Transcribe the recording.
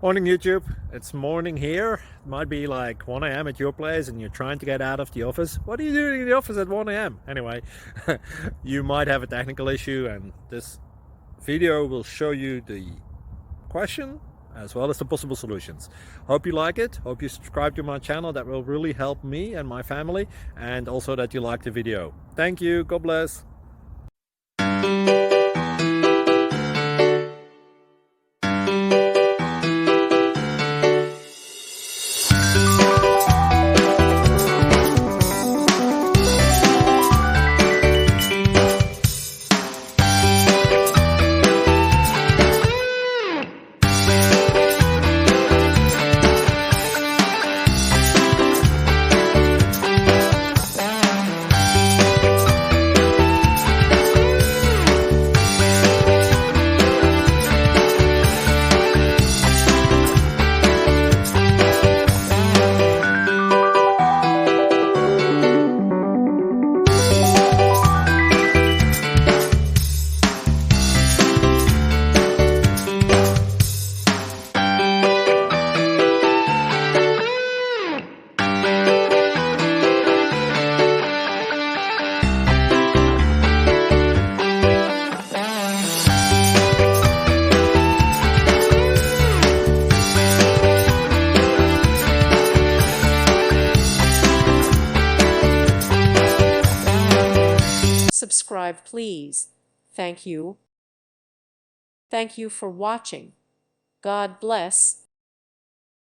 Morning YouTube, it's morning here. It might be like 1 a.m. at your place and you're trying to get out of the office. What are you doing in the office at 1 a.m.? Anyway, you might have a technical issue and this video will show you the question as well as the possible solutions. Hope you like it, hope you subscribe to my channel. That will really help me and my family, and also that you like the video. Thank you, God bless. Subscribe, please. Thank you. Thank you for watching. God bless.